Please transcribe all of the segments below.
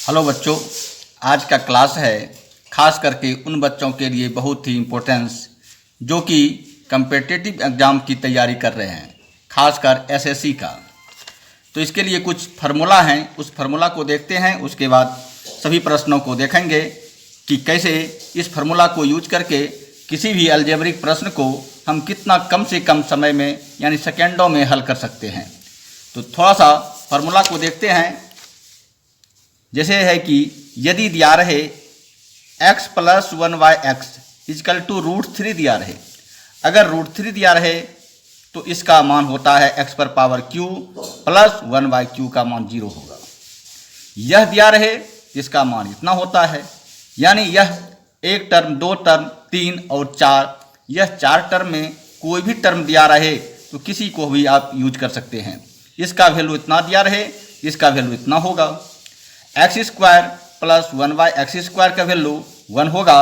Hello बच्चों, आज का क्लास है खास करके उन बच्चों के लिए बहुत ही इम्पोर्टेंस जो कि कम्पिटिटिव एग्ज़ाम की तैयारी कर रहे हैं, खासकर एसएससी का। तो इसके लिए कुछ फार्मूला हैं, उस फार्मूला को देखते हैं। उसके बाद सभी प्रश्नों को देखेंगे कि कैसे इस फार्मूला को यूज करके किसी भी अलजेब्रिक प्रश्न को हम कितना कम से कम समय में यानी सेकेंडों में हल कर सकते हैं। तो थोड़ा सा फार्मूला को देखते हैं। जैसे है कि यदि दिया रहे x plus 1/x equal to √3 दिया रहे, अगर √3 दिया रहे तो इसका मान होता है x पर पावर q प्लस 1/q का मान 0 होगा। यह दिया रहे इसका मान इतना होता है, यानी यह एक टर्म, दो टर्म, 3 और 4, यह 4 टर्म में कोई भी टर्म दिया रहे तो किसी को भी आप यूज कर सकते हैं। इसका वैल्यू इतना दिया रहे, इसका वैल्यू इतना होगा। x² प्लस 1/x² का वैल्यू 1 होगा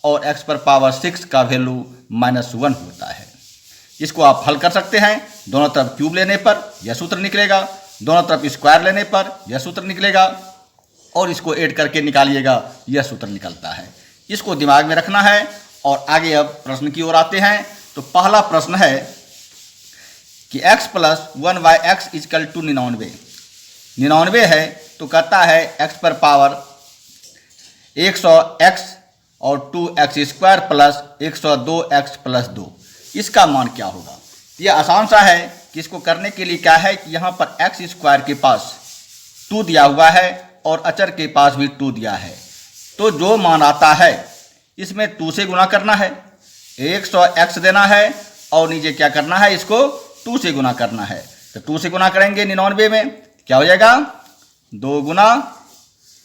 और x पर पावर 6 का वैल्यू -1 होता है। इसको आप हल कर सकते हैं। दोनों तरफ क्यूब लेने पर यह सूत्र निकलेगा, दोनों तरफ स्क्वायर लेने पर यह सूत्र निकलेगा और इसको ऐड करके निकालिएगा, यह सूत्र निकलता है। इसको दिमाग में रखना है और आगे अब प्रश्न की ओर आते हैं। तो पहला प्रश्न है कि x plus 1/x equal to 99 है, तो कहता है x पर पावर 100x और 2x² प्लस 102x प्लस 2, इसका मान क्या होगा। यह आसान सा है कि इसको करने के लिए क्या है कि यहाँ पर x² के पास 2 दिया हुआ है और अचर के पास भी 2 दिया है। तो जो मान आता है इसमें 2 से गुना करना है, 100x देना है और नीचे क्या करना है, इसको 2 से गुना करना है। तो 2 से गुना करेंगे 99 में, क्या हो जाएगा 2 गुना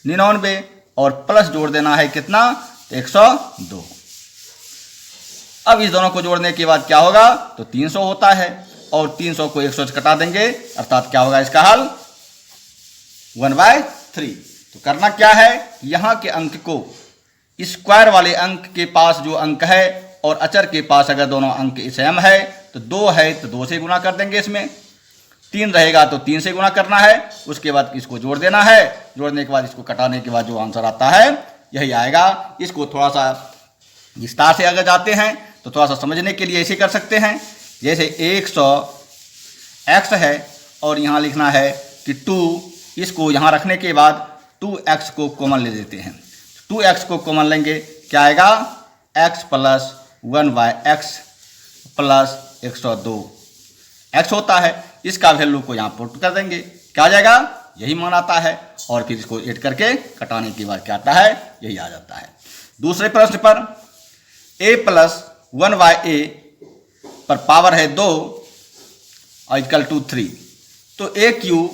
99 और प्लस जोड़ देना है कितना, 102। अब इस दोनों को जोड़ने के बाद क्या होगा, तो 300 होता है और 300 को 100 से कटा देंगे, अर्थात क्या होगा इसका हल 1/3। तो करना क्या है, यहाँ के अंक को स्क्वायर वाले अंक के पास जो अंक है और अचर के पास अगर दोनों अंक सेम है तो 2 है तो 2 से गुना कर देंगे, इसमें 3 रहेगा तो 3 से गुना करना है, उसके बाद इसको जोड़ देना है, जोड़ने के बाद इसको कटाने के बाद जो आंसर आता है यही आएगा। इसको थोड़ा सा विस्तार से अगर जाते हैं तो थोड़ा सा समझने के लिए ऐसे कर सकते हैं। जैसे 100x है और यहाँ लिखना है कि 2, इसको यहाँ रखने के बाद 2x को कॉमन ले लेते हैं। 2x को कॉमन लेंगे, क्या आएगा x plus 1/x plus 102 x होता है। इसका वैल्यू को यहाँ पुट कर देंगे, क्या आ जाएगा, यही मान आता है और फिर इसको ऐड करके कटाने के बाद क्या आता है, यही आ जाता है। दूसरे प्रश्न पर a प्लस 1/a पर पावर है 2 और इक्वल टू 3, तो aq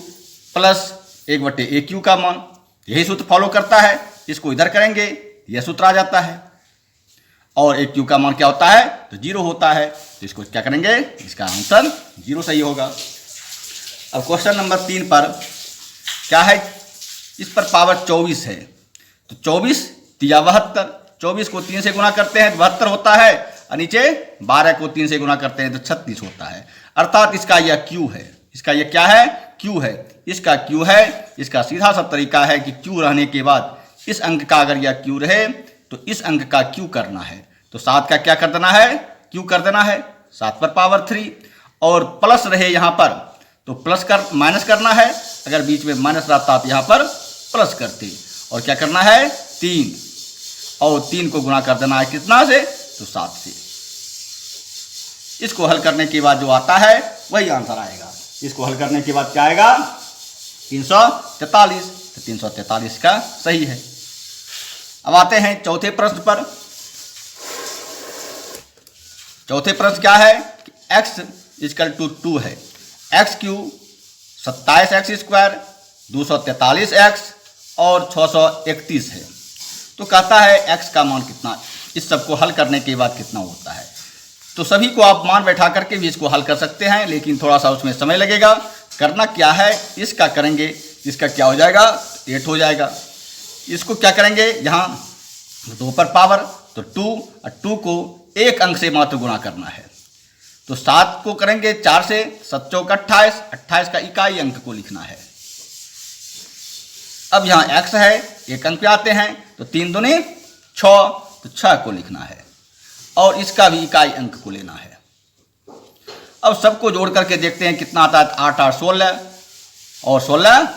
प्लस 1/aq का मान, यही सूत्र फॉलो करता है। इसको इधर करेंगे, यह सूत्र आ जाता है और aq का मान क्या होता है, तो 0 होता है। तो इसको क्या करेंगे, इसका आंसर 0 सही होगा। अब क्वेश्चन नंबर 3 पर क्या है, इस पर पावर 24 है, तो 24 या 72, 24 को 3 से गुना करते हैं तो 72 होता है और नीचे 12 को 3 से गुना करते हैं तो 36 होता है। अर्थात इसका यह Q है, इसका यह क्या है, Q है, इसका Q है। इसका सीधा सा तरीका है कि Q रहने के बाद इस अंक का अगर यह Q रहे तो इस अंक का Q करना है, तो 7 का क्या कर देना है, Q कर देना है, 7 पर पावर 3 और प्लस रहे यहाँ पर तो प्लस कर माइनस करना है, अगर बीच में माइनस रहता तो यहाँ पर प्लस करते और क्या करना है 3 और 3 को गुना कर देना है कितना से, तो 7 से। इसको हल करने के बाद जो आता है वही आंसर आएगा। इसको हल करने के बाद क्या आएगा 343, तो 343 का सही है। अब आते हैं चौथे प्रश्न पर। चौथे प्रश्न क्या है कि x इजकल टू 2 है, x³ 27x², 243x और 631 है। तो कहता है x का मान कितना, इस सबको हल करने के बाद कितना होता है। तो सभी को आप मान बैठा करके भी इसको हल कर सकते हैं, लेकिन थोड़ा सा उसमें समय लगेगा। करना क्या है, इसका करेंगे, इसका क्या हो जाएगा 8 हो जाएगा। इसको क्या करेंगे, यहाँ 2 पर पावर तो 2 और 2 को एक अंक से मात्र गुणा करना है, तो 7 को करेंगे 4 से, 7 चौक 28, 28 का इकाई अंक को लिखना है। अब यहाँ x है, एक अंक पे आते हैं तो 3 दूनी 6, तो 6 को लिखना है और इसका भी इकाई अंक को लेना है। अब सबको जोड़ करके देखते हैं कितना आता है। 8 8 16 और 16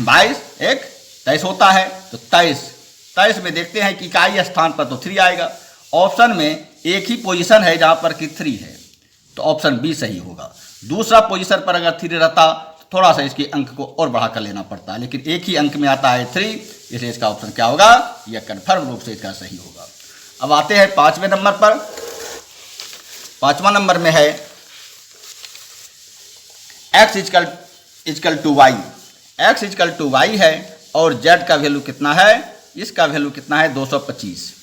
22 1 23 होता है। तो 23 में देखते हैं कि इकाई स्थान पर तो 3 आएगा। ऑप्शन में एक ही पोजीशन है जहां पर कि 3 है, तो ऑप्शन बी सही होगा। दूसरा पोजीशन पर अगर 3 रहता तो थोड़ा सा इसके अंक को और बढ़ा कर लेना पड़ता है, लेकिन एक ही अंक में आता है 3, इसलिए इसका ऑप्शन क्या होगा, यह कन्फर्म रूप से इसका सही होगा। अब आते हैं 5वें नंबर पर। 5वां नंबर में है x equal to y. x equal to y है और z का वैल्यू कितना है, इसका वैल्यू कितना है 225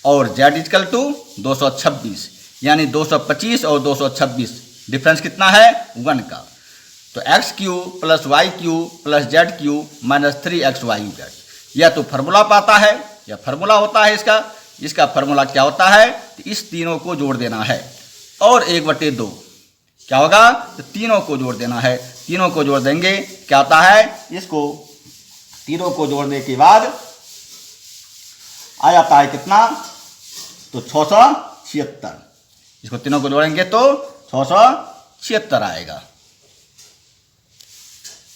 और z इजकल टू 226, यानी 225 और 226 डिफरेंस कितना है 1 का। तो x cube plus y cube plus z cube minus 3xyz, यह तो फार्मूला पाता है, यह फार्मूला होता है इसका फार्मूला क्या होता है, तो इस तीनों को जोड़ देना है और 1/2 क्या होगा, तो तीनों को जोड़ देना है। तीनों को जोड़ देंगे क्या होता है, इसको तीनों को जोड़ने के बाद आ जाता है कितना, तो 676। इसको तीनों को जोड़ेंगे तो 676 आएगा।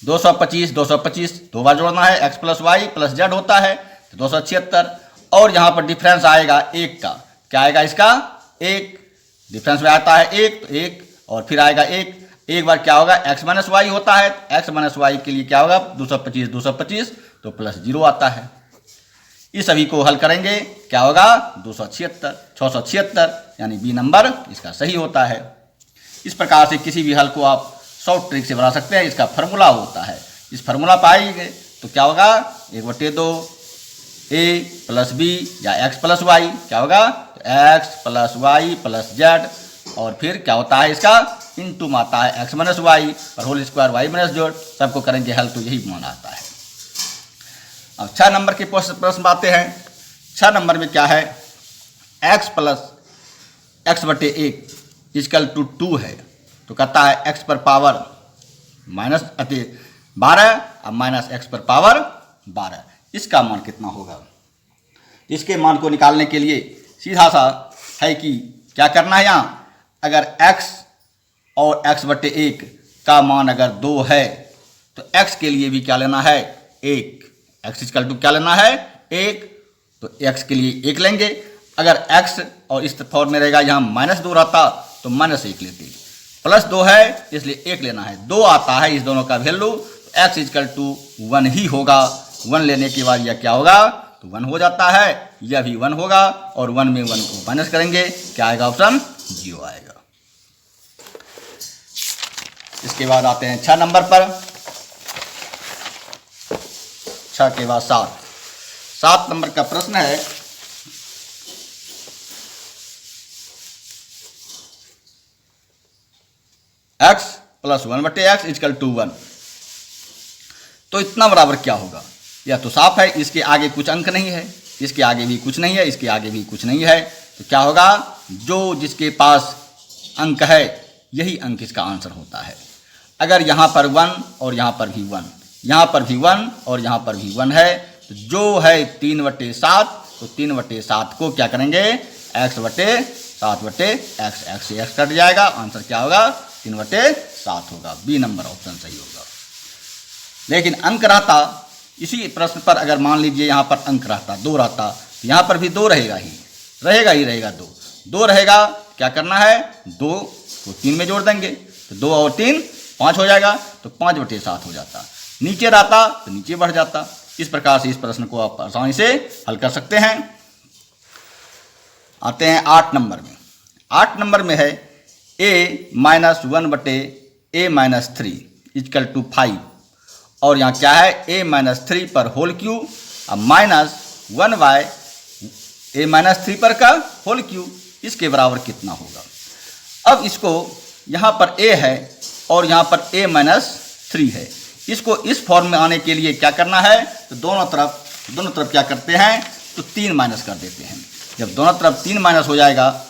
225 225 दो बार जोड़ना है, x plus Y plus z होता है तो 276 और यहाँ पर डिफरेंस आएगा 1 का। क्या आएगा इसका 1, डिफरेंस में आता है 1 तो 1 और फिर आएगा 1। एक बार क्या होगा x माइनस वाई होता है, x माइनस वाई के लिए क्या होगा 225 तो प्लस 0 आता है। इस सभी को हल करेंगे क्या होगा 676 यानी बी नंबर इसका सही होता है। इस प्रकार से किसी भी हल को आप शॉर्ट ट्रिक से बना सकते हैं, इसका फार्मूला होता है। इस फार्मूला पाएंगे तो क्या होगा 1/2 a प्लस बी या x प्लस वाई क्या होगा, तो x plus Y plus z और फिर क्या होता है इसका इंटू में आता है x माइनस वाई और होल स्क्वायर वाई माइनस जोड़, सबको करेंगे हल तो यही मान आता है। अब 6 नंबर के प्रश्न आते हैं। 6 नंबर में क्या है, x plus x/1 is equal to 2 है, तो कहता है x पर पावर माइनस 12 और माइनस x पर पावर 12, इसका मान कितना होगा। इसके मान को निकालने के लिए सीधा सा है कि क्या करना है, यहाँ अगर x और x/1 का मान अगर 2 है तो x के लिए भी क्या लेना है 1, x इजकल टू क्या लेना है 1, तो x के लिए 1 लेंगे। अगर x और इस फॉर्म में रहेगा यहाँ -2 रहता तो -1 लेते, +2 है इसलिए 1 लेना है, 2 आता है इस दोनों का वैल्यू, तो x इजकल टू 1 ही होगा। 1 लेने के बाद यह क्या होगा, तो 1 हो जाता है, यह भी 1 होगा और 1 में 1 को माइनस करेंगे क्या आएगा, ऑप्शन 0 आएगा। इसके बाद आते हैं 6 नंबर पर। 6 के बाद 7 नंबर का प्रश्न है, x plus 1/x equal to 1, तो इतना बराबर क्या होगा। यह तो साफ है, इसके आगे कुछ अंक नहीं है, इसके आगे भी कुछ नहीं है, इसके आगे भी कुछ नहीं है, तो क्या होगा, जो जिसके पास अंक है यही अंक इसका आंसर होता है। अगर यहाँ पर 1 और यहाँ पर भी 1, यहाँ पर भी 1 और यहाँ पर भी 1 है, तो जो है 3/7, तो 3/7 को क्या करेंगे x/7/x, x से x कट जाएगा, आंसर क्या होगा 3/7 होगा। बी नंबर ऑप्शन सही होगा। लेकिन अंक रहता इसी प्रश्न पर, अगर मान लीजिए यहाँ पर अंक रहता 2 रहता, तो यहाँ पर भी 2 रहेगा 2 रहेगा, क्या करना है 2 को 3 में जोड़ देंगे, तो 2 और 3 5 हो जाएगा, तो 5/7 हो जाता। नीचे रहता तो नीचे बढ़ जाता। इस प्रकार से इस प्रश्न को आप आसानी से हल कर सकते हैं। आते हैं 8 नंबर में। 8 नंबर में है a minus 1/a-3 is equal to 5 और यहाँ क्या है a-3 पर होल क्यूब और माइनस 1/a-3 पर का होल क्यूब, इसके बराबर कितना होगा। अब इसको यहाँ पर a है और यहाँ पर a-3 है, इसको इस फॉर्म में आने के लिए क्या करना है, तो दोनों तरफ क्या करते हैं, तो 3 माइनस कर देते हैं। जब दोनों तरफ 3 माइनस हो जाएगा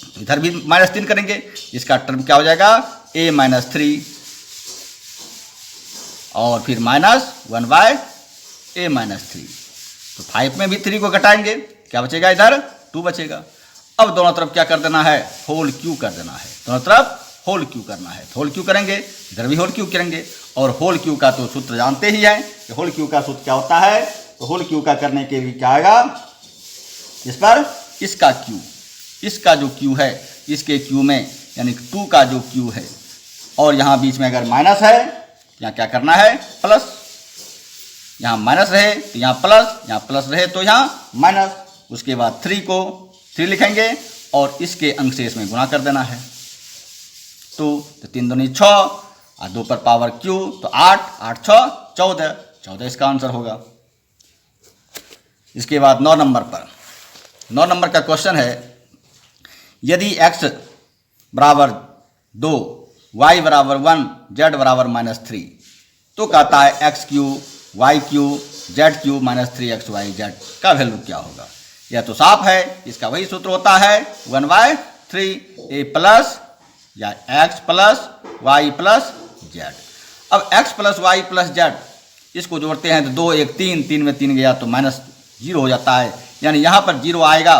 तो इधर भी -3 करेंगे, इसका टर्म क्या हो जाएगा a-3 और फिर -1/a-3। तो 5 में भी 3 को घटाएंगे, क्या बचेगा, इधर 2 बचेगा। अब दोनों तरफ क्या कर देना है, होल क्यू कर देना है, दोनों तरफ होल क्यू करना है। तो होल क्यू करेंगे, इधर भी होल क्यू करेंगे। और होल क्यू का तो सूत्र जानते ही हैं कि होल क्यू का सूत्र क्या होता है। तो होल क्यू का करने के लिए क्या आएगा, इस पर इसका क्यू, इसका जो क्यू है इसके क्यू में यानी 2 का जो क्यू है, और यहाँ बीच में अगर माइनस है यहाँ क्या करना है, प्लस। यहाँ माइनस रहे तो यहाँ प्लस, यहाँ प्लस रहे तो यहाँ माइनस। उसके बाद 3 को 3 लिखेंगे और इसके अंक से इसमें गुणा कर देना है। तो 3 दूनी 6 और 2 पर पावर क्यू, तो 8, 8 6 14, 14 इसका आंसर होगा। इसके बाद 9 नंबर पर, 9 नंबर का क्वेश्चन है, यदि x बराबर 2, y बराबर 1, z बराबर -3, तो कहता है x Q, y Q, z Q -3xyz का वैल्यू क्या होगा। यह तो साफ है, इसका वही सूत्र होता है 1/3 a प्लस या x plus y plus z। अब x plus y plus z इसको जोड़ते हैं तो 2 1 3, 3 में 3 गया तो -0 हो जाता है, यानी यहाँ पर 0 आएगा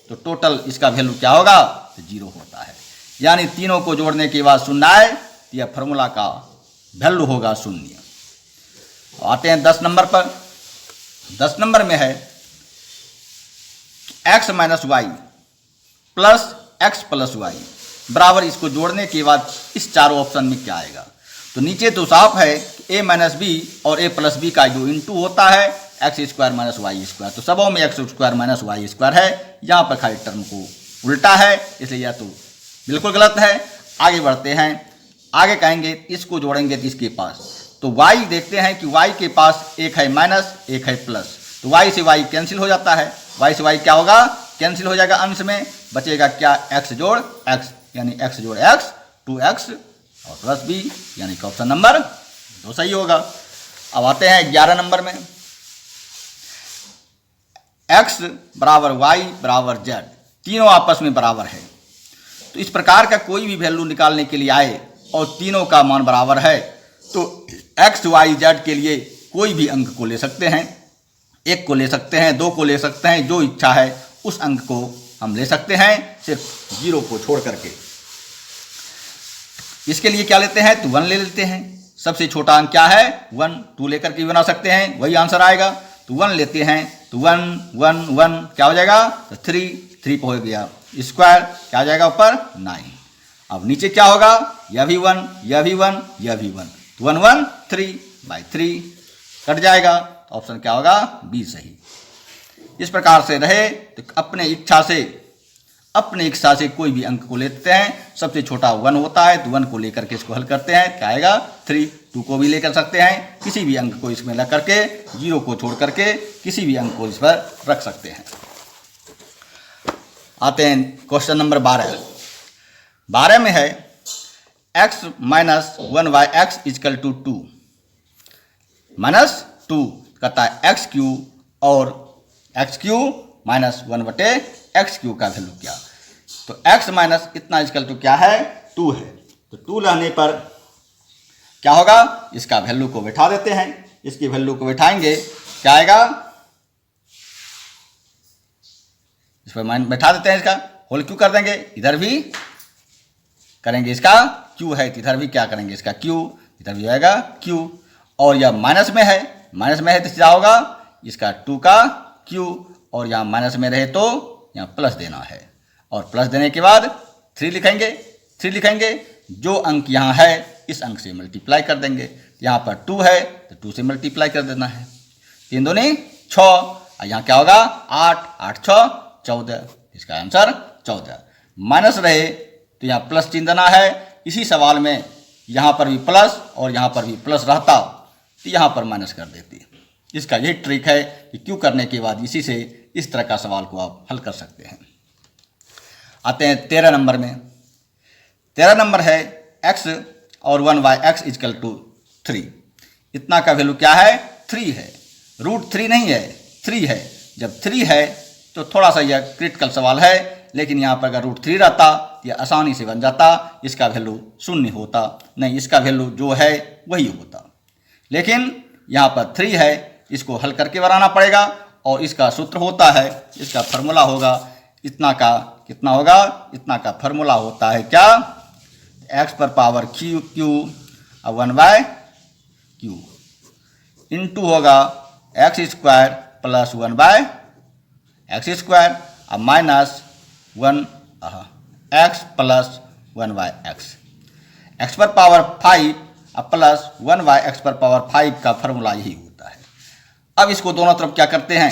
तो टोटल इसका वैल्यू क्या होगा, तो 0 होता है। यानी तीनों को जोड़ने के बाद 0 आए तो यह फार्मूला का वैल्यू होगा 0। आते हैं 10 नंबर पर। 10 नंबर में है x minus y plus x plus y बराबर, इसको जोड़ने के बाद इस चारों ऑप्शन में क्या आएगा। तो नीचे तो साफ है a माइनस बी और a प्लस बी का जो इंटू होता है x square minus y square, तो सबों में x square minus y square है। यहाँ पर खाली टर्म को उल्टा है, इसलिए यह तो बिल्कुल गलत है। आगे बढ़ते हैं, आगे कहेंगे इसको जोड़ेंगे तो इसके पास, तो y देखते हैं कि y के पास एक है माइनस एक है प्लस, तो y से y कैंसिल हो जाता है, y से y क्या होगा, कैंसिल हो जाएगा, अंश में बचेगा क्या, x जोड़ x, यानी x जोड़ x 2x और प्लस b, यानी कि ऑप्शन नंबर 2 सही होगा। अब आते हैं 11 नंबर में, x बराबर y बराबर z, तीनों आपस में बराबर है। तो इस प्रकार का कोई भी वैल्यू निकालने के लिए आए और तीनों का मान बराबर है तो x y z के लिए कोई भी अंक को ले सकते हैं, 1 को ले सकते हैं, 2 को ले सकते हैं, जो इच्छा है उस अंक को हम ले सकते हैं, सिर्फ 0 को छोड़ करके। इसके लिए क्या लेते हैं, तो 1 ले लेते हैं। सबसे छोटा अंक क्या है, 1, 2 लेकर के बना सकते हैं, वही आंसर आएगा। तो 1 लेते हैं तो 1 1 1 क्या हो जाएगा, तो 3 हो गया स्क्वायर, क्या हो जाएगा ऊपर 9। अब नीचे क्या होगा, यह भी 1, यह भी 1, यह भी 1, तो 1 1 3/3 कट जाएगा, तो ऑप्शन क्या होगा, बी सही। इस प्रकार से रहे तो अपने इच्छा से कोई भी अंक को लेते हैं। सबसे छोटा 1 होता है तो 1 को लेकर के इसको हल करते हैं, क्या आएगा 3। 2 को भी लेकर सकते हैं, किसी भी अंक को इसमें लग करके 0 को छोड़ करके किसी भी अंक को इस पर रख सकते हैं। आते हैं क्वेश्चन नंबर 12। 12 में है x minus 1/x equal to 2 minus 2, कहता है x क्यू और x cube minus 1/x cube का वैल्यू क्या। तो x माइनस इतना इजकल टू क्या है, 2 है। तो 2 रहने पर क्या होगा, इसका वैल्यू को बैठा देते हैं। इसकी वैल्यू को बैठाएंगे क्या आएगा, इस पर मान बैठा देते हैं, इसका होल क्यू कर देंगे, इधर भी करेंगे, इसका क्यू है तो इधर भी क्या करेंगे, इसका क्यू, इधर भी आएगा क्यू। और यह माइनस में है तो क्या होगा, इसका 2 का क्यू, और यहाँ माइनस में रहे तो यहाँ प्लस देना है, और प्लस देने के बाद 3 लिखेंगे, जो अंक यहाँ है इस अंक से मल्टीप्लाई कर देंगे। यहाँ पर 2 है तो 2 से मल्टीप्लाई कर देना है, 3 दूनी 6, और यहाँ क्या होगा 8 8 6 14, इसका आंसर 14। माइनस रहे तो यहाँ प्लस चिन्ह देना है। इसी सवाल में यहाँ पर भी प्लस और यहाँ पर भी प्लस रहता तो यहाँ पर माइनस कर देती। इसका यही ट्रिक है कि क्यू करने के बाद इसी से इस तरह का सवाल को आप हल कर सकते हैं। आते हैं 13 नंबर में। 13 नंबर है x और 1/x इजकल टू 3। इतना का वैल्यू क्या है, 3 है, √3 नहीं है, 3 है। जब 3 है तो थोड़ा सा यह क्रिटिकल सवाल है, लेकिन यहाँ पर अगर √3 रहता यह आसानी से बन जाता, इसका वैल्यू 0 होता, नहीं इसका वैल्यू जो है वही होता। लेकिन यहाँ पर 3 है, इसको हल करके बनाना पड़ेगा और इसका सूत्र होता है, इसका फार्मूला होगा इतना का, कितना होगा, इतना का फार्मूला होता है क्या, x पर पावर क्यू 1/q इंटू होगा x² प्लस 1/x² अब minus 1 x plus 1/x, x पर पावर 5 अब प्लस 1/x पर पावर 5 का फार्मूला यही होता है। अब इसको दोनों तरफ क्या करते हैं,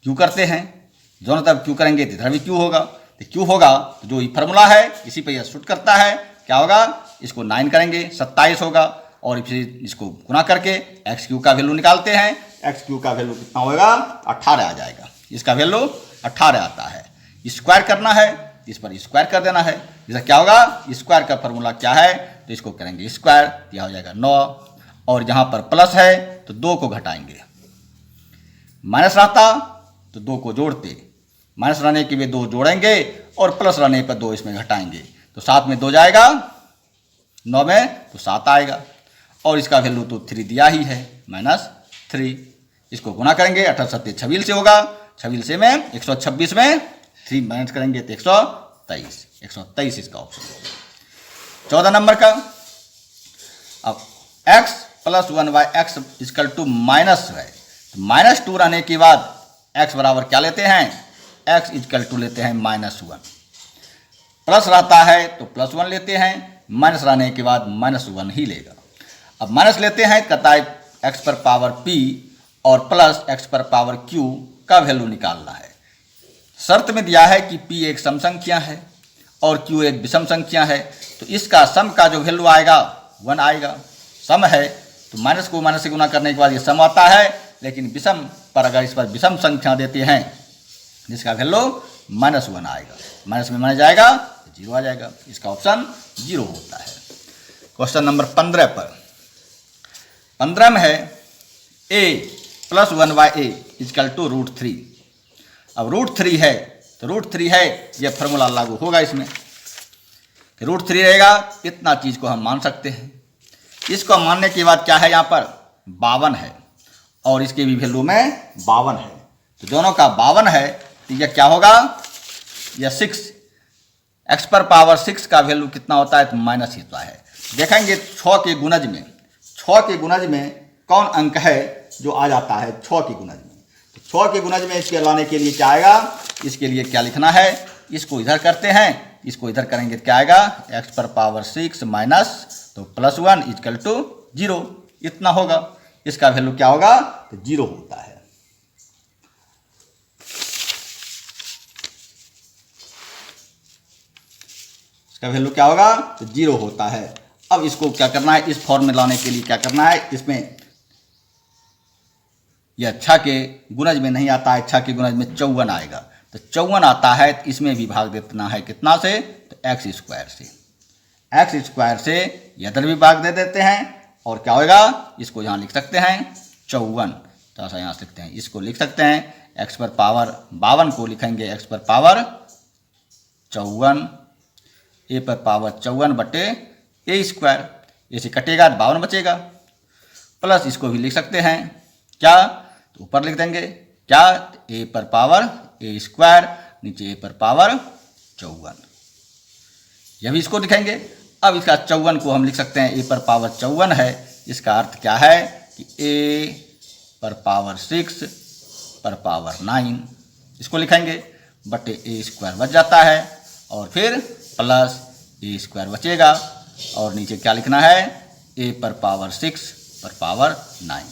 क्यू करते हैं, दोनों तरफ क्यू करेंगे तो इधर भी क्यू होगा, तो क्यू होगा तो जो ये फार्मूला है इसी पे यह सूट करता है, क्या होगा, इसको 9 करेंगे 27 होगा और फिर इसको गुना करके एक्स क्यू का वैल्यू निकालते हैं, एक्स क्यू का वैल्यू कितना होगा, 18 आ जाएगा, इसका वैल्यू 18 आता है। स्क्वायर करना है इस पर स्क्वायर कर देना है, जैसा क्या होगा, स्क्वायर का फार्मूला क्या है, तो इसको करेंगे स्क्वायर, यह हो जाएगा 9 और जहाँ पर प्लस है तो 2 को घटाएंगे, माइनस रहता तो 2 को जोड़ते, माइनस रहने के लिए 2 जोड़ेंगे और प्लस रहने पर 2 इसमें घटाएंगे, तो 7 में 2 जाएगा, 9 में तो 7 आएगा और इसका वैल्यू तो 3 दिया ही है, -3, इसको गुना करेंगे 18 7 26 से होगा, 26 से में 126 में 3 माइनस करेंगे तो 123 इसका ऑप्शन। 14 नंबर का, अब x plus 1/x equal to minus है, तो -2 रहने के बाद x बराबर क्या लेते हैं, x इक्वल टू लेते हैं -1, प्लस रहता है तो +1 लेते हैं, माइनस रहने के बाद -1 ही लेगा। अब माइनस लेते हैं, कहता है x पर पावर p और प्लस x पर पावर q का वैल्यू निकालना है। शर्त में दिया है कि p एक सम संख्या है और q एक विषम संख्या है, तो इसका सम का जो वैल्यू आएगा 1 आएगा, सम है तो माइनस को माइनस से गुना करने के बाद ये सम आता है, लेकिन विषम पर अगर इस पर विषम संख्या देते हैं जिसका वैल्यू -1 आएगा, माइनस में माइनस जाएगा तो 0 आ जाएगा, इसका ऑप्शन 0 होता है। क्वेश्चन नंबर 15 पर, 15 में है a plus 1/a equal to √3। अब √3 है तो √3 है, यह फार्मूला लागू होगा इसमें, √3 रहेगा, इतना चीज़ को हम मान सकते हैं। इसको मानने के बाद क्या है, यहाँ पर 52 है और इसके भी वैल्यू में 52 है, तो दोनों का 52 है, तो यह क्या होगा, यह 6, x पर पावर 6 का वैल्यू कितना होता है, तो माइनस ही होता है। देखेंगे 6 के गुणज में, 6 के गुणज में कौन अंक है जो आ जाता है 6 के गुणज में, तो 6 के गुणज में इसके लाने के लिए क्या आएगा, इसके लिए क्या लिखना है, इसको इधर करते हैं, इसको इधर करेंगे तो क्या आएगा, x पर पावर 6 माइनस तो +1 इक्वल टू 0, इतना होगा, इसका वैल्यू क्या होगा, तो 0 होता है। इसका वैल्यू क्या होगा, तो 0 होता है। अब इसको क्या करना है, इस फॉर्म में लाने के लिए क्या करना है, इसमें यह 6 के गुणज में नहीं आता है, 6 के गुणज में 54 आएगा, तो 54 आता है, तो इसमें भी भाग देना है कितना से, तो x² से, x² से इधर भी भाग दे देते हैं और क्या होगा, इसको यहाँ लिख सकते हैं 54, तो ऐसा यहाँ लिखते हैं, इसको लिख सकते हैं x पर पावर 52 को लिखेंगे x पर पावर 54, a पर पावर 54 बटे a², ऐसे कटेगा तो 52 बचेगा, प्लस इसको भी लिख सकते हैं क्या, तो ऊपर लिख देंगे क्या, a पर पावर a², नीचे a पर पावर 54, यह भी इसको लिखेंगे। अब इसका 54 को हम लिख सकते हैं a पर पावर 54 है, इसका अर्थ क्या है कि a पर पावर 6 पर पावर 9, इसको लिखेंगे बटे a² बच जाता है और फिर प्लस a² बचेगा और नीचे क्या लिखना है, a पर पावर 6 पर पावर 9।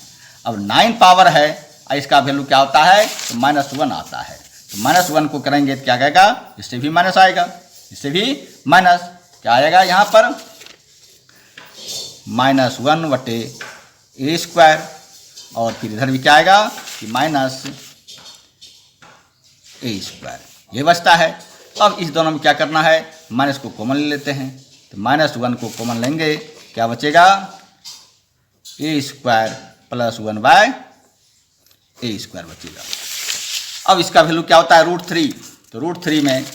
अब 9 पावर है, इसका वैल्यू क्या होता है, तो -1 आता है, तो -1 को करेंगे तो क्या कहेगा, इससे भी माइनस आएगा, इससे भी माइनस, क्या आएगा यहाँ पर -1 बटे a² और फिर इधर भी क्या आएगा कि -a², ये बचता है। अब इस दोनों में क्या करना है, माइनस को कॉमन ले लेते हैं, तो -1 को कॉमन लेंगे, क्या बचेगा, a² प्लस 1/a² बचेगा। अब इसका वैल्यू क्या होता है, √3, तो √3 में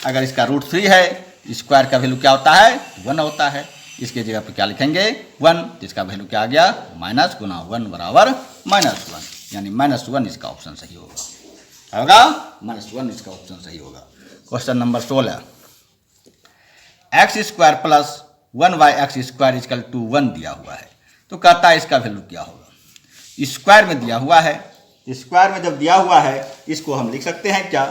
अगर इसका √3 है, स्क्वायर का वैल्यू क्या होता है, 1 होता है, इसके जगह पे क्या लिखेंगे 1, जिसका वैल्यू क्या आ गया माइनस गुना 1 बराबर -1, यानी -1 इसका ऑप्शन सही होगा। क्या होगा -1 इसका ऑप्शन सही होगा। Question number 16, x² plus 1y² equal to 1 दिया हुआ है, तो कहता है इसका वैल्यू क्या होगा। स्क्वायर में दिया हुआ है, स्क्वायर में जब दिया हुआ है इसको हम लिख सकते हैं क्या,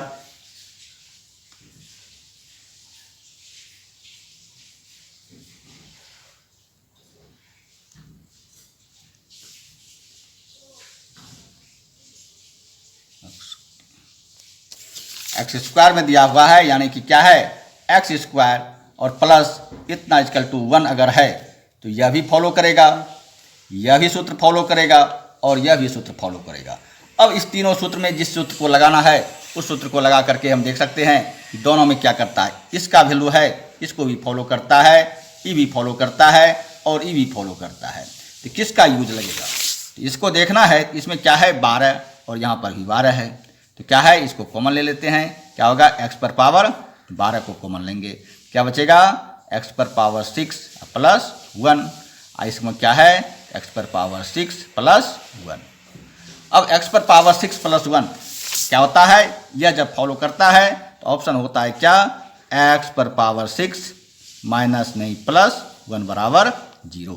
x² में दिया हुआ है, यानी कि क्या है x² और प्लस इतना इक्वल टू 1 अगर है तो यह भी फॉलो करेगा, यह भी सूत्र फॉलो करेगा और यह भी सूत्र फॉलो करेगा। अब इस तीनों सूत्र में जिस सूत्र को लगाना है उस सूत्र को लगा करके हम देख सकते हैं कि दोनों में क्या करता है, इसका वैल्यू है इसको भी फॉलो करता है, ई भी फॉलो करता है और ई भी फॉलो करता है, तो किसका यूज लगेगा। तो इसको देखना है, इसमें क्या है 12 और यहाँ पर भी 12 है, तो क्या है इसको कॉमन ले लेते हैं, क्या होगा x पर पावर 12 को कॉमन लेंगे, क्या बचेगा x पर पावर 6 प्लस 1, इसमें क्या है x पर पावर 6 प्लस 1। अब x पर पावर 6 प्लस 1 क्या होता है, यह जब फॉलो करता है तो ऑप्शन होता है क्या x पर पावर 6 माइनस नहीं प्लस 1 बराबर 0।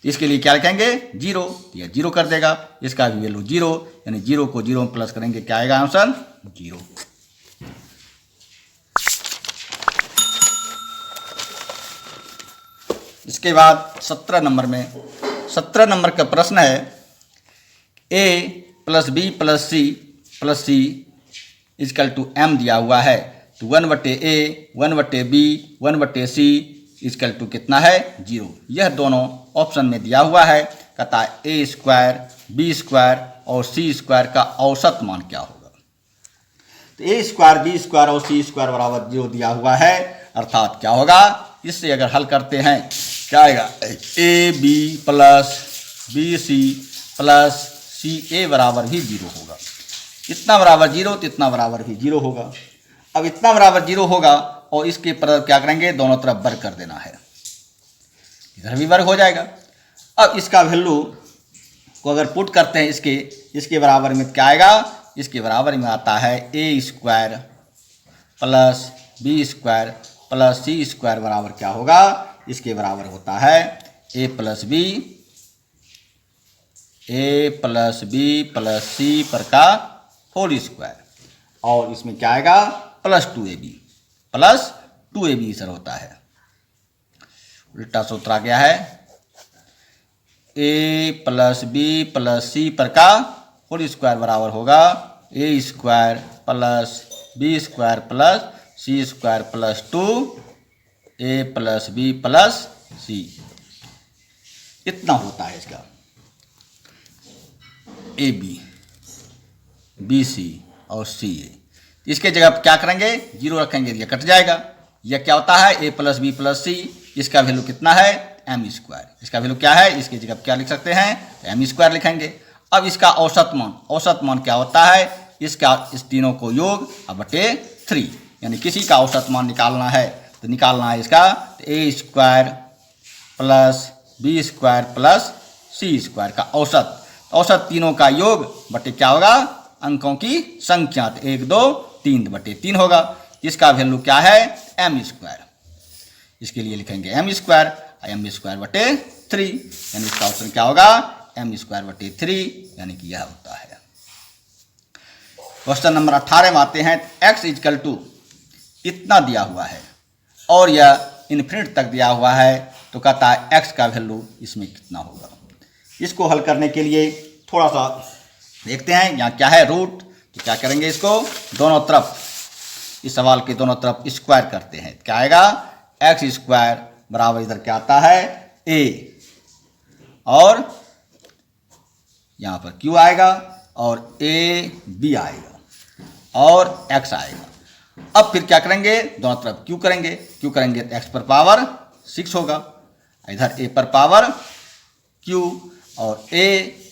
तो इसके लिए क्या लिखेंगे 0, तो यह 0 कर देगा, इसका भी वैल्यू 0, यानी 0 को 0 में प्लस करेंगे क्या आएगा आंसर 0। इसके बाद 17 नंबर में 17 नंबर का प्रश्न है a plus B plus C equal to m दिया हुआ है, तो 1/a 1/b 1/c is equal to कितना है 0। यह दोनों ऑप्शन में दिया हुआ है, कहता है a² b² और c² का औसत मान क्या होगा। तो a² b² और c² बराबर 0 दिया हुआ है, अर्थात क्या होगा, इससे अगर हल करते हैं क्या आएगा ab plus bc plus ca बराबर भी 0 होगा, इतना बराबर 0 तो इतना बराबर भी 0 होगा। अब इतना बराबर 0 होगा और इसके पर क्या करेंगे दोनों तरफ वर्ग कर देना है, इधर भी वर्ग हो जाएगा। अब इसका वैल्यू को अगर पुट करते हैं इसके बराबर में क्या आएगा, इसके बराबर में आता है a² plus b² plus c² बराबर क्या होगा, इसके बराबर होता है a plus b plus c पर का होल स्क्वायर, और इसमें क्या आएगा प्लस 2ab सर होता है। उल्टा सूत्र आ गया है a plus b plus c पर का होल स्क्वायर बराबर होगा a² plus b² plus c² plus 2a plus b plus c, इतना होता है इसका ab bc और ca। इसके जगह क्या करेंगे 0 रखेंगे, ये कट जाएगा। यह क्या होता है a प्लस बी प्लस सी, इसका वैल्यू कितना है m², इसका वैल्यू क्या है, इसकी जगह क्या लिख सकते हैं m² लिखेंगे। अब इसका औसत मान क्या होता है, इसका इस तीनों को योग अब बटे 3, यानी किसी का औसत मान निकालना है तो निकालना है इसका a² plus b² plus c² का औसत तीनों का योग बटे क्या होगा अंकों की संख्या, तो 1 2 3 बटे 3 होगा। इसका वैल्यू क्या है m², इसके लिए लिखेंगे m² बटे 3, यानी इसका ऑप्शन क्या होगा m² बटे 3, यानी कि यह होता है। क्वेश्चन नंबर 18 में आते हैं, x इक्वल टू इतना दिया हुआ है और यह इन्फिनिट तक दिया हुआ है, तो कहता है x का वैल्यू इसमें कितना होगा। इसको हल करने के लिए थोड़ा सा देखते हैं, यहाँ क्या है रूट, तो क्या करेंगे इसको दोनों तरफ, इस सवाल के दोनों तरफ स्क्वायर करते हैं, क्या आएगा x² बराबर इधर क्या आता है a और यहाँ पर q आएगा और a b आएगा और x आएगा। अब फिर क्या करेंगे दोनों तरफ q करेंगे तो x पर पावर 6 होगा, इधर a पर पावर q और a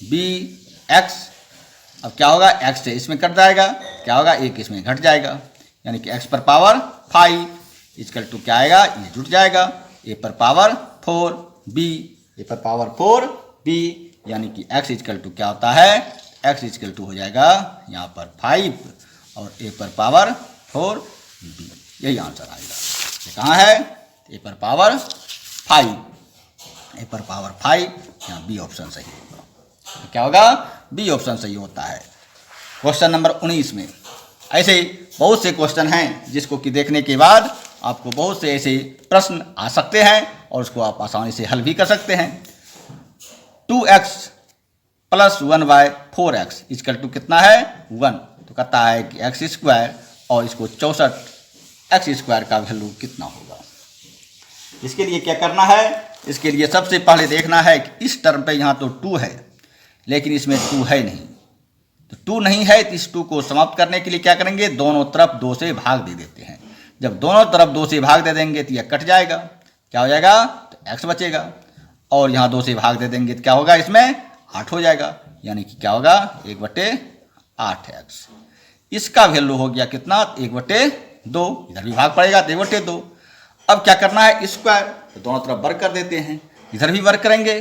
b x, अब क्या होगा x से इसमें कट जाएगा, क्या होगा 1 इसमें घट जाएगा, यानी कि x पर पावर 5 इक्वल टू क्या आएगा, ये जुट जाएगा a पर पावर 4 b, ए पर पावर 4 b, यानी कि x इक्वल टू क्या होता है, x इक्वल टू हो जाएगा यहाँ पर 5 और ए पर पावर 4 b, यही आंसर आएगा। ये कहाँ है, ए पर पावर 5, ए पर पावर 5, यहाँ बी ऑप्शन सही होगा। तो क्या होगा, बी ऑप्शन सही होता है। क्वेश्चन नंबर 19 में ऐसे बहुत से क्वेश्चन हैं जिसको कि देखने के बाद आपको बहुत से ऐसे प्रश्न आ सकते हैं और उसको आप आसानी से हल भी कर सकते हैं। 2x plus 1/4x equal to कितना है, 1। तो कहता है कि x स्क्वायर और इसको 64 x स्क्वायर का वैल्यू कितना होगा। इसके लिए क्या करना है, इसके लिए सबसे पहले देखना है कि इस टर्म पे यहाँ तो 2 है लेकिन इसमें 2 है नहीं, तो 2 नहीं है तो इस 2 को समाप्त करने के लिए क्या करेंगे, दोनों तरफ 2 से भाग दे देते हैं। जब दोनों तरफ 2 से भाग दे देंगे तो यह कट जाएगा, क्या हो जाएगा, तो x बचेगा। और यहाँ 2 से भाग दे देंगे तो क्या होगा, इसमें 8 हो जाएगा, यानी कि क्या होगा 1/8x। इसका वैल्यू हो गया कितना, 1/2, इधर भी भाग पड़ेगा तो 1/2। अब क्या करना है, स्क्वायर, तो दोनों तरफ वर्ग कर देते हैं, इधर भी वर्ग करेंगे,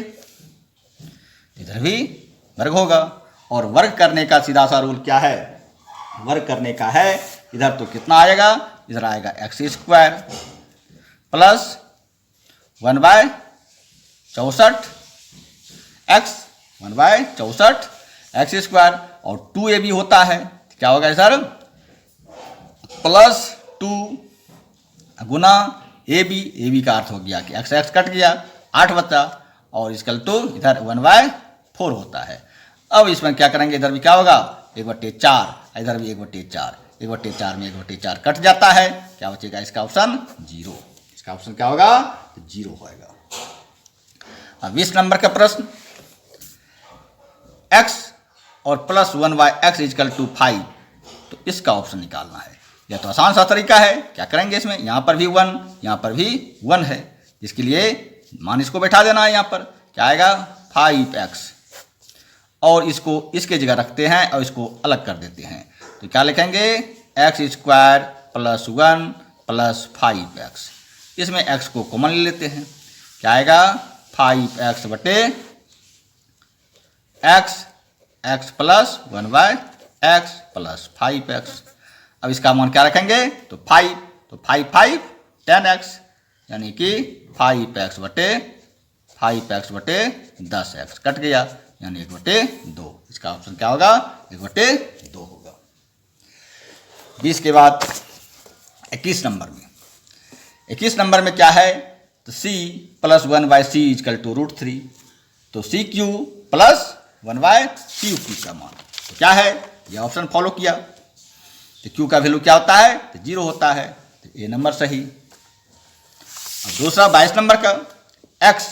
इधर भी वर्ग होगा। और वर्ग करने का सीधा सा रूल क्या है, वर्ग करने का है, इधर तो कितना आएगा, इधर आएगा x square plus 1/64 x, 1/64 x square, और 2a भी होता है, क्या होगा सर, प्लस 2 गुना ए बी का अर्थ हो गया कि x कट गया, 8 बचा, और इसकल तो इधर 1/4 होता है। अब इसमें क्या करेंगे, इधर भी क्या होगा 1/4, इधर भी 1/4, 1/4 में 1/4 कट जाता है, क्या बचेगा, इसका ऑप्शन 0, इसका ऑप्शन क्या होगा, 0 होगा। अब 20 नंबर का प्रश्न, x और प्लस 1/x इक्वल टू 5, तो इसका ऑप्शन निकालना है। यह तो आसान सा तरीका है, क्या करेंगे, इसमें यहाँ पर भी 1, यहाँ पर भी 1 है, इसके लिए मान इसको बैठा देना है। यहाँ पर क्या आएगा, 5x, और इसको इसके जगह रखते हैं और इसको अलग कर देते हैं, तो क्या लिखेंगे, x square plus 1 plus 5x। इसमें x को कॉमन ले लेते हैं, क्या आएगा, 5x बटे x plus 1/x plus 5x। अब इसका मान क्या रखेंगे, तो 5, तो 5 10x, यानी कि 5x बटे 10x कट गया, यानी 1/2। इसका ऑप्शन क्या होगा, 1/2 होगा। 20 के बाद 21 नंबर में, 21 नंबर में क्या है, तो c plus 1/c equal to √3, तो सी क्यू प्लस 1/c³ का मान तो क्या है, यह ऑप्शन फॉलो किया, तो q का वैल्यू क्या होता है, तो 0 होता है, तो ए नंबर सही। अब दूसरा 22 नंबर का, x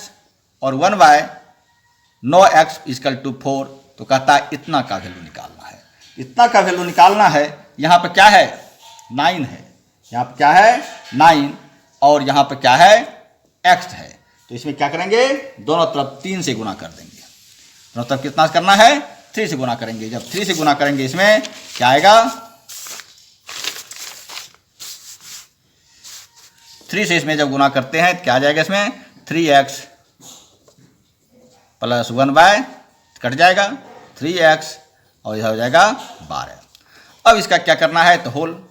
और 1/9x इक्वल टू 4, तो कहता है इतना का वैल्यू निकालना है। इतना का वैल्यू निकालना है, यहाँ पर क्या है, 9 है, यहाँ पर क्या है 9, और यहाँ पर क्या है x है, तो इसमें क्या करेंगे, दोनों तरफ 3 से गुना कर देंगे। दोनों तरफ कितना करना है, 3 से गुना करेंगे। जब 3 से गुना करेंगे इसमें क्या आएगा, 3 से इसमें जब गुना करते हैं तो क्या आ जाएगा, इसमें 3x प्लस 1 कट जाएगा 3x, और यह हो जाएगा 12। अब इसका क्या करना है, तो होल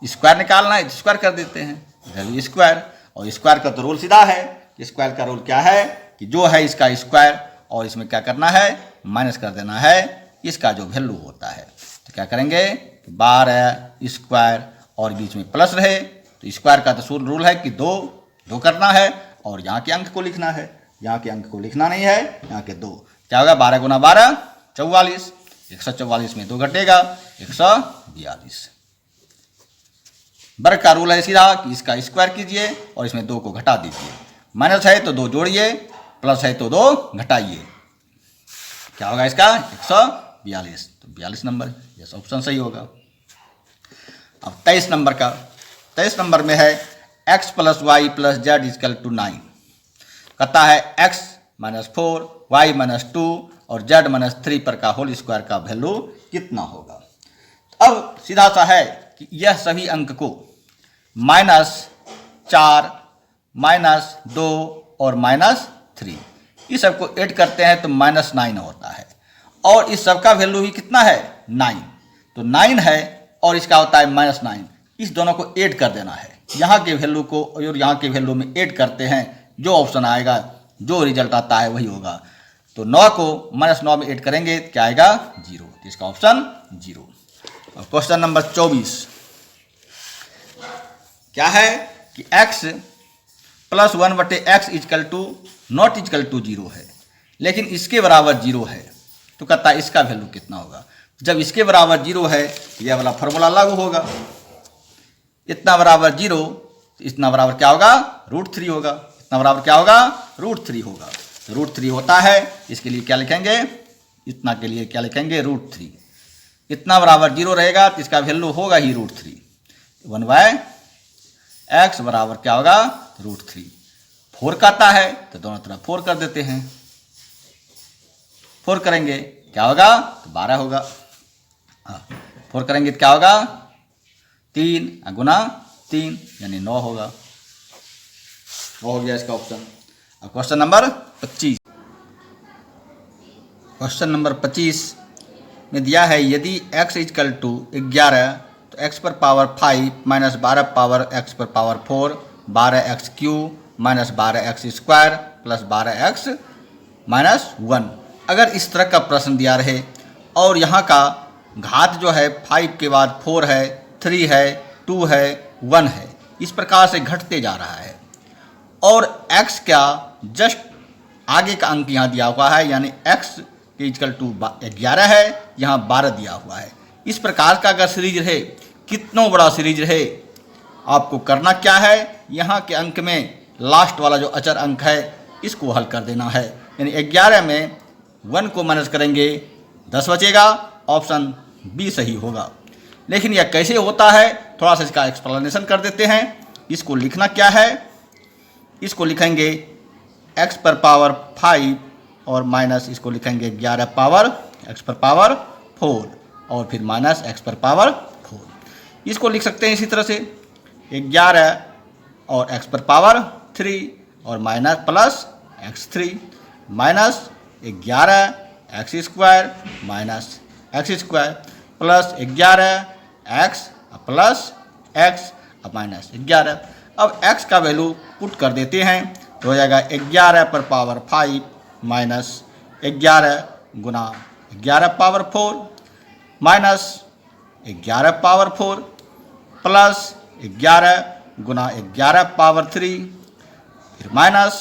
स्क्वायर निकालना है, स्क्वायर कर देते हैं, इधर भी स्क्वायर, और स्क्वायर का तो रूल सीधा है, स्क्वायर का रूल क्या है कि जो है इसका स्क्वायर, और इसमें क्या करना है, माइनस कर देना है इसका जो वैल्यू होता है। तो क्या करेंगे, 12 स्क्वायर और बीच में प्लस रहे, तो स्क्वायर का तो रूल है कि दो करना है, और यहाँ के अंक को लिखना है, यहाँ के अंक को लिखना नहीं है, यहाँ के 2, क्या होगा, 12 गुना 12 44, 144 में 2 घटेगा 142। वर्ग का रूल है सीधा कि इसका स्क्वायर कीजिए और इसमें 2 को घटा दीजिए, माइनस है तो 2 जोड़िए, प्लस है तो 2 घटाइए, क्या होगा इसका 142, तो 42 नंबर, यस ऑप्शन सही होगा। अब 23 नंबर का, 23 नंबर में है x plus Y plus Z equal to 9, कहता है x माइनस 4 y माइनस 2 और z माइनस 3 पर का होल स्क्वायर का वैल्यू कितना होगा। अब सीधा सा है कि यह सभी अंक को -4, -2 और -3, इस सबको ऐड करते हैं तो -9 होता है। और इस सब का वैल्यू ही कितना है 9, तो 9 है और इसका होता है -9। इस दोनों को ऐड कर देना है, यहाँ के वैल्यू को और यहाँ के वैल्यू में ऐड करते हैं, जो ऑप्शन आएगा, जो रिजल्ट आता है वही होगा। तो 9 को -9 में ऐड करेंगे क्या आएगा 0, तो इसका ऑप्शन 0। और क्वेश्चन नंबर 24 क्या है कि x + 1/x not equal to 0 है, लेकिन इसके बराबर 0 है, तो कहता है इसका वैल्यू कितना होगा। जब इसके बराबर 0 है तो यह वाला फॉर्मूला लागू होगा, इतना बराबर 0, तो इतना बराबर क्या होगा √3 होगा, इतना बराबर क्या होगा √3 होगा। तो √3 होता है, इसके लिए क्या लिखेंगे, इतना के लिए क्या लिखेंगे √3। इतना बराबर 0 रहेगा तो इसका वैल्यू होगा ही √3। 1/x बराबर क्या होगा √3। 4 कहता है तो दोनों तरफ 4 कर देते हैं, 4 करेंगे क्या होगा तो 12 होगा। 4 करेंगे तो क्या होगा 3 गुना 3 यानी 9 होगा। वो हो गया इसका ऑप्शन। अब क्वेश्चन नंबर 25, क्वेश्चन नंबर 25 में दिया है यदि x = 11 तो x पर पावर 5 - 12 पावर x पर पावर 4 12x³ - 12x² + 12x - 1। अगर इस तरह का प्रश्न दिया रहे और यहाँ का घात जो है 5 के बाद 4 है, 3 है, 2 है, 1 है, इस प्रकार से घटते जा रहा है और x का जस्ट आगे का अंक यहाँ दिया हुआ है, यानी x = 11 है, यहाँ 12 दिया हुआ है। इस प्रकार का अगर सीरीज रहे, कितना बड़ा सीरीज रहे, आपको करना क्या है, यहाँ के अंक में लास्ट वाला जो अचर अंक है इसको हल कर देना है। यानी 11 में 1 को माइनस करेंगे 10 बचेगा, ऑप्शन बी सही होगा। लेकिन यह कैसे होता है, थोड़ा सा इसका एक्सप्लेनेशन कर देते हैं। इसको लिखना क्या है, इसको लिखेंगे x पर पावर 5 और माइनस इसको लिखेंगे 11 पावर x पर पावर 4 और फिर माइनस x पर पावर 4। इसको लिख सकते हैं इसी तरह से 11 और x पर पावर 3 और minus plus x3 minus 11 x² minus x² plus 11 x plus x minus 11। अब x का वैल्यू पुट कर देते हैं तो हो जाएगा 11 पर पावर 5 माइनस 11 गुना 11 पावर 4 माइनस 11 पावर 4 प्लस 11 गुना 11 पावर 3 फिर माइनस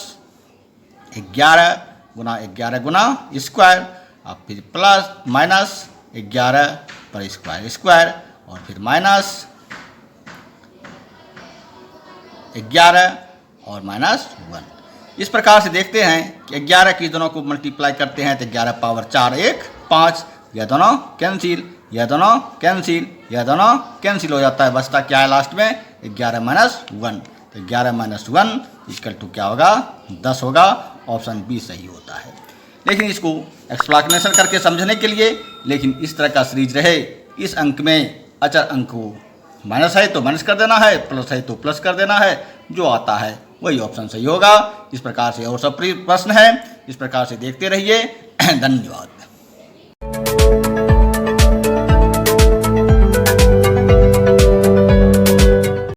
11 गुना स्क्वायर और फिर प्लस माइनस 11 पर स्क्वायर और फिर माइनस 11 और माइनस 1। इस प्रकार से देखते हैं कि 11 की दोनों को मल्टीप्लाई करते हैं तो 11 पावर 4 1 5, यह दोनों कैंसिल, यह दोनों कैंसिल, यह दोनों कैंसिल हो जाता है। बचता क्या है लास्ट में 11 माइनस 1, तो 11 माइनस 1 इक्वल टू क्या होगा 10 होगा, ऑप्शन बी सही होता है। लेकिन इसको एक्सप्लेनेशन करके समझने के लिए, लेकिन इस तरह का सीरीज रहे, इस अंक में अचर अंक को माइनस है तो माइनस कर देना है, प्लस है तो प्लस कर देना है, जो आता है वही ऑप्शन सही होगा। इस प्रकार से और सब प्रश्न है, इस प्रकार से देखते रहिए। धन्यवाद।